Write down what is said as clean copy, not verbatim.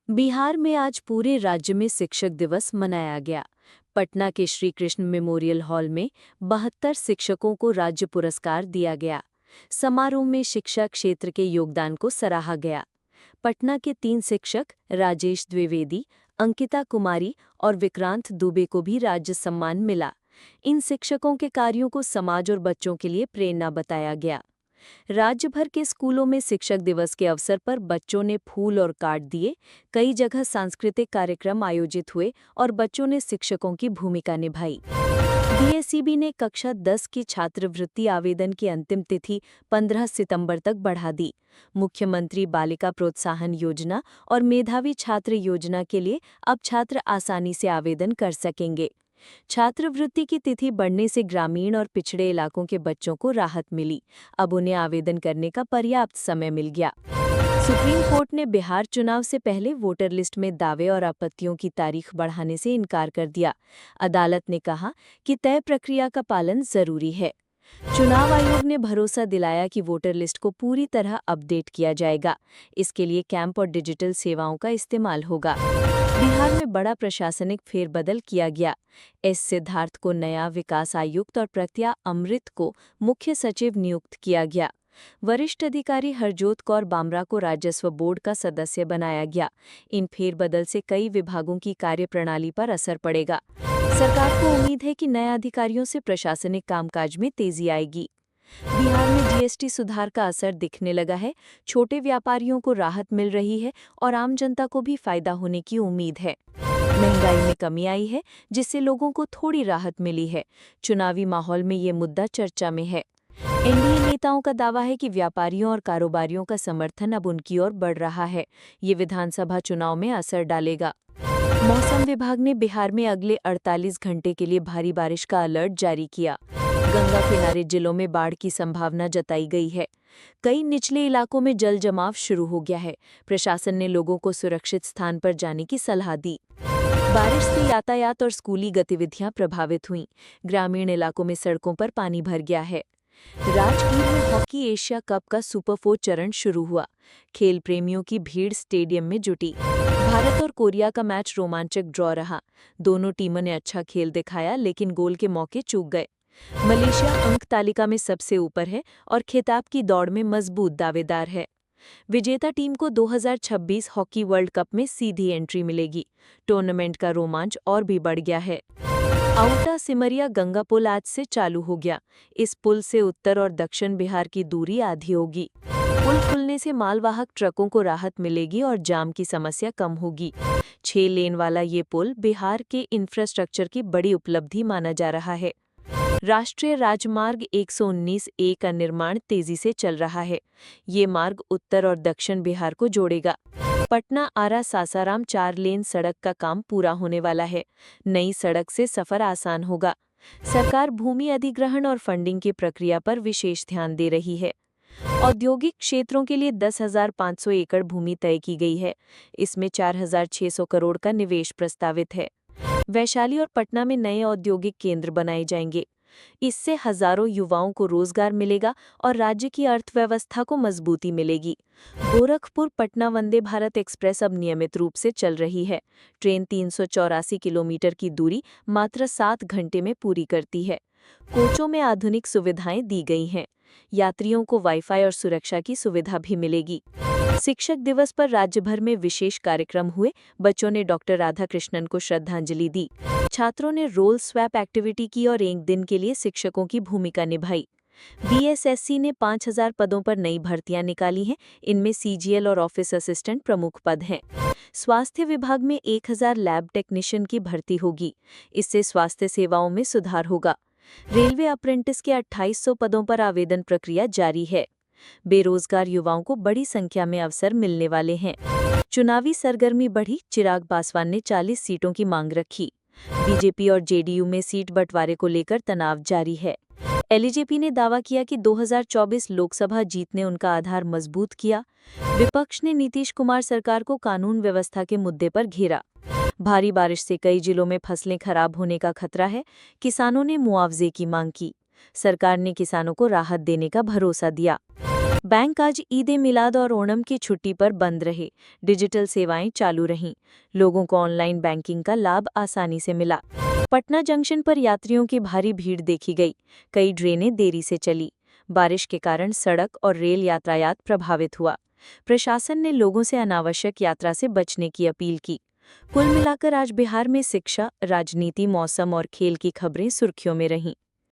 बिहार में आज पूरे राज्य में शिक्षक दिवस मनाया गया। पटना के श्री कृष्ण मेमोरियल हॉल में 72 शिक्षकों को राज्य पुरस्कार दिया गया। समारोह में शिक्षा क्षेत्र के योगदान को सराहा गया। पटना के 3 शिक्षक राजेश द्विवेदी, अंकिता कुमारी और विक्रांत दुबे को भी राज्य सम्मान मिला। इन शिक्षकों के कार्यों को समाज और बच्चों के लिए प्रेरणा बताया गया। राज्य भर के स्कूलों में शिक्षक दिवस के अवसर पर बच्चों ने फूल और कार्ड दिए। कई जगह सांस्कृतिक कार्यक्रम आयोजित हुए और बच्चों ने शिक्षकों की भूमिका निभाई। बीएसईबी ने कक्षा 10 की छात्रवृत्ति आवेदन की अंतिम तिथि 15 सितंबर तक बढ़ा दी। मुख्यमंत्री बालिका प्रोत्साहन योजना और मेधावी छात्र योजना के लिए अब छात्र आसानी से आवेदन कर सकेंगे। छात्रवृत्ति की तिथि बढ़ने से ग्रामीण और पिछड़े इलाकों के बच्चों को राहत मिली। अब उन्हें आवेदन करने का पर्याप्त समय मिल गया। सुप्रीम कोर्ट ने बिहार चुनाव से पहले वोटर लिस्ट में दावे और आपत्तियों की तारीख बढ़ाने से इनकार कर दिया। अदालत ने कहा कि तय प्रक्रिया का पालन जरूरी है। चुनाव आयोग ने भरोसा दिलाया कि वोटर लिस्ट को पूरी तरह अपडेट किया जाएगा। इसके लिए कैंप और डिजिटल सेवाओं का इस्तेमाल होगा। बिहार में बड़ा प्रशासनिक फेरबदल किया गया। एस सिद्धार्थ को नया विकास आयुक्त और प्रज्ञा अमृत को मुख्य सचिव नियुक्त किया गया। वरिष्ठ अधिकारी हरजोत कौर बामरा को राजस्व बोर्ड का सदस्य बनाया गया। इन फेरबदल से कई विभागों की कार्यप्रणाली पर असर पड़ेगा। सरकार को उम्मीद है कि नए अधिकारियों से प्रशासनिक कामकाज में तेजी आएगी। बिहार में जीएसटी सुधार का असर दिखने लगा है। छोटे व्यापारियों को राहत मिल रही है और आम जनता को भी फायदा होने की उम्मीद है। महंगाई में कमी आई है, जिससे लोगों को थोड़ी राहत मिली है। चुनावी माहौल में ये मुद्दा चर्चा में है। एनडीए नेताओं का दावा है कि व्यापारियों और कारोबारियों का समर्थन अब उनकी ओर बढ़ रहा है। ये विधानसभा चुनाव में असर डालेगा। मौसम विभाग ने बिहार में अगले 48 घंटे के लिए भारी बारिश का अलर्ट जारी किया। गंगा किनारे जिलों में बाढ़ की संभावना जताई गई है। कई निचले इलाकों में जल जमाव शुरू हो गया है। प्रशासन ने लोगों को सुरक्षित स्थान पर जाने की सलाह दी। बारिश से यातायात और स्कूली गतिविधियां प्रभावित हुईं। ग्रामीण इलाकों में सड़कों पर पानी भर गया है। राजगीर में हॉकी एशिया कप का सुपर 4 चरण शुरू हुआ। खेल प्रेमियों की भीड़ स्टेडियम में जुटी। भारत और कोरिया का मैच रोमांचक ड्रॉ रहा। दोनों टीमों ने अच्छा खेल दिखाया, लेकिन गोल के मौके चूक गए। मलेशिया अंक तालिका में सबसे ऊपर है और खिताब की दौड़ में मजबूत दावेदार है। विजेता टीम को 2026 हॉकी वर्ल्ड कप में सीधी एंट्री मिलेगी। टूर्नामेंट का रोमांच और भी बढ़ गया है। आउटा सिमरिया गंगा पुल आज से चालू हो गया। इस पुल से उत्तर और दक्षिण बिहार की दूरी आधी होगी। पुल खुलने से मालवाहक ट्रकों को राहत मिलेगी और जाम की समस्या कम होगी। 6 लेन वाला ये पुल बिहार के इंफ्रास्ट्रक्चर की बड़ी उपलब्धि माना जा रहा है। राष्ट्रीय राजमार्ग 119A का निर्माण तेजी से चल रहा है। ये मार्ग उत्तर और दक्षिण बिहार को जोड़ेगा। पटना आरा सासाराम 4 लेन सड़क का काम पूरा होने वाला है। नई सड़क से सफर आसान होगा। सरकार भूमि अधिग्रहण और फंडिंग की प्रक्रिया पर विशेष ध्यान दे रही है। औद्योगिक क्षेत्रों के लिए 10,500 एकड़ भूमि तय की गई है। इसमें 4,600 करोड़ का निवेश प्रस्तावित है। वैशाली और पटना में नए औद्योगिक केंद्र बनाए जाएंगे। इससे हजारों युवाओं को रोजगार मिलेगा और राज्य की अर्थव्यवस्था को मजबूती मिलेगी। गोरखपुर पटना वंदे भारत एक्सप्रेस अब नियमित रूप से चल रही है। ट्रेन 384 किलोमीटर की दूरी मात्र 7 घंटे में पूरी करती है। कोचों में आधुनिक सुविधाएं दी गई हैं। यात्रियों को वाईफाई और सुरक्षा की सुविधा भी मिलेगी। शिक्षक दिवस पर राज्य भर में विशेष कार्यक्रम हुए। बच्चों ने डॉक्टर राधाकृष्णन को श्रद्धांजलि दी। छात्रों ने रोल स्वैप एक्टिविटी की और एक दिन के लिए शिक्षकों की भूमिका निभाई। बीएसएससी ने 5,000 पदों पर नई भर्तियां निकाली हैं। इनमें सीजीएल और ऑफिस असिस्टेंट प्रमुख पद हैं। स्वास्थ्य विभाग में 1,000 लैब टेक्नीशियन की भर्ती होगी। इससे स्वास्थ्य सेवाओं में सुधार होगा। रेलवे अप्रेंटिस के 2,800 पदों पर आवेदन प्रक्रिया जारी है। बेरोजगार युवाओं को बड़ी संख्या में अवसर मिलने वाले हैं। चुनावी सरगर्मी बढ़ी। चिराग पासवान ने 40 सीटों की मांग रखी। बीजेपी और जेडीयू में सीट बंटवारे को लेकर तनाव जारी है। एलजेपी ने दावा किया कि 2024 लोकसभा जीत ने उनका आधार मजबूत किया। विपक्ष ने नीतीश कुमार सरकार को कानून व्यवस्था के मुद्दे पर घेरा। भारी बारिश से कई जिलों में फसलें खराब होने का खतरा है। किसानों ने मुआवजे की मांग की। सरकार ने किसानों को राहत देने का भरोसा दिया। बैंक आज ईद-ए-मिलाद और ओणम की छुट्टी पर बंद रहे। डिजिटल सेवाएं चालू रहीं। लोगों को ऑनलाइन बैंकिंग का लाभ आसानी से मिला। पटना जंक्शन पर यात्रियों की भारी भीड़ देखी गई। कई ट्रेनें देरी से चली। बारिश के कारण सड़क और रेल यातायात प्रभावित हुआ। प्रशासन ने लोगों से अनावश्यक यात्रा से बचने की अपील की। कुल मिलाकर आज बिहार में शिक्षा, राजनीति, मौसम और खेल की खबरें सुर्खियों में रहीं।